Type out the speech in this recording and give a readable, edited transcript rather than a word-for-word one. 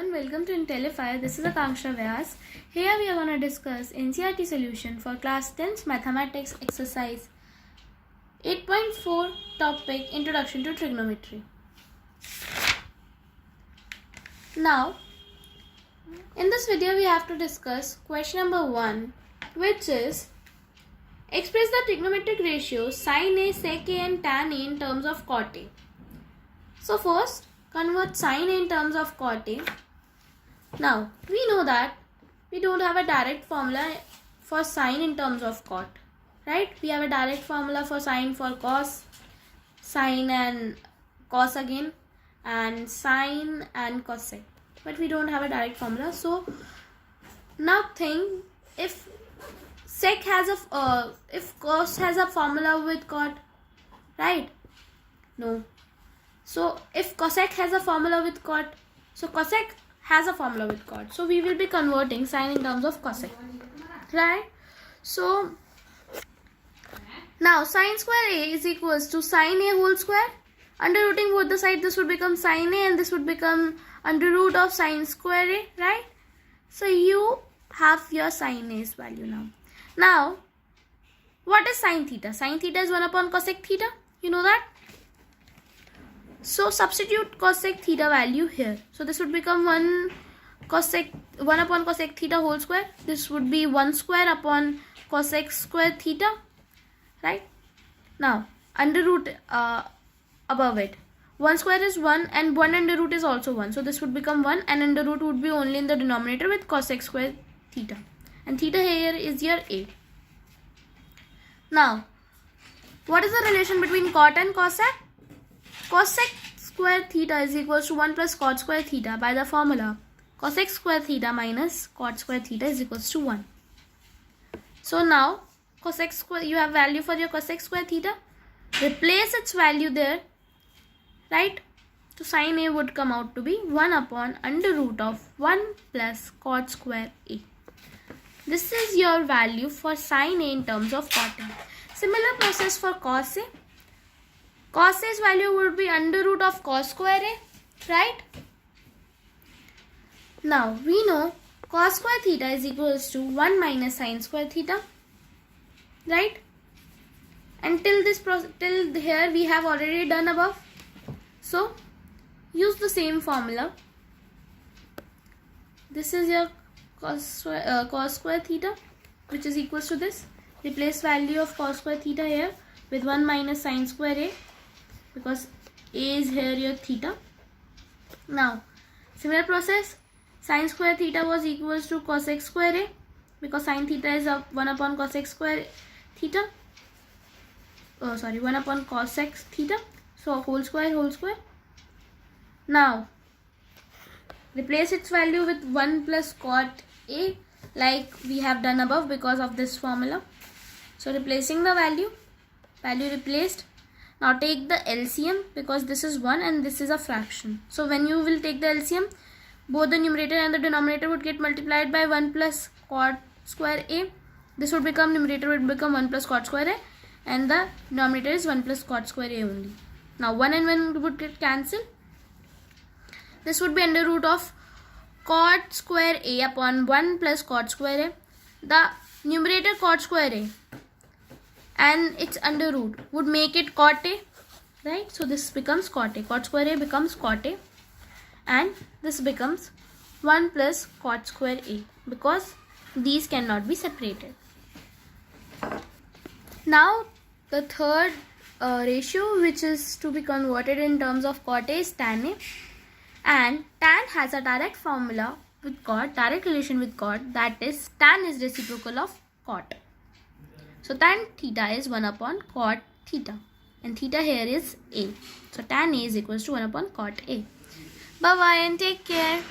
everyone, welcome to Intellify. This is Akanksha Vyas. Here we are going to discuss NCERT solution for class 10th mathematics exercise 8.4 topic Introduction to Trigonometry. Now, in this video we have to discuss question number 1, which is express the trigonometric ratios sin A, sec A and tan A in terms of cot A. So first, convert sin A in terms of cot A. Now, we know that we don't have a direct formula for sin in terms of cot, right? We have a direct formula for sin for cos, sin and cos again, and sin and cosec. But we don't have a direct formula. So, now think if sec has a if cos has a formula with cot, right? No. So if cosec has a formula with cot, so cosec has a formula with cot. So we will be converting sin in terms of cosec, right? So now sin square A is equals to sin A whole square. Under rooting both the sides, this would become sin A and this would become under root of sin square A, right? So you have your sin A's value now. Now, what is sin theta? Sin theta is 1 upon cosec theta. You know that? So substitute cosec theta value here. So this would become 1 upon cosec theta whole square. This would be 1 square upon cosec square theta, right? Now under root above it, 1 square is 1 and 1 under root is also 1. So this would become 1 and under root would be only in the denominator with cosec square theta. And theta here is your A. Now, what is the relation between cot and cosec? Cosec square theta is equals to 1 plus cot square theta by the formula cosec square theta minus cot square theta is equals to 1. So now cosec square, you have value for your cosec square theta. Replace its value there, right? So sin A would come out to be 1 upon under root of 1 plus cot square A. This is your value for sin A in terms of cot A. Similar process for cos A. Cos A's value would be under root of cos square A, right? Now, we know cos square theta is equals to 1 minus sin square theta, right? And till here we have already done above. So, use the same formula. This is your cos square theta, which is equals to this. Replace value of cos square theta here with 1 minus sin square A, because A is here your theta. Now, similar process, sin square theta was equals to cosec square A, because sin theta is 1 upon cosec square theta. 1 upon cosec theta. So, whole square. Now, replace its value with 1 plus cot A, like we have done above because of this formula. So, replacing the value replaced. Now take the LCM, because this is 1 and this is a fraction. So when you will take the LCM, both the numerator and the denominator would get multiplied by 1 plus cot square A. This would become, numerator would become 1 plus cot square A and the denominator is 1 plus cot square A only. Now 1 and 1 would get cancelled. This would be under root of cot square A upon 1 plus cot square A. The numerator cot square A and its under root would make it cot A, right? So this becomes cot A. Cot square A becomes cot A and this becomes 1 plus cot square A, because these cannot be separated. Now the third ratio which is to be converted in terms of cot A is tan A, and tan has a direct formula with cot, direct relation with cot, that is tan is reciprocal of cot. So tan theta is 1 upon cot theta and theta here is A. So tan A is equals to 1 upon cot A. Bye bye and take care.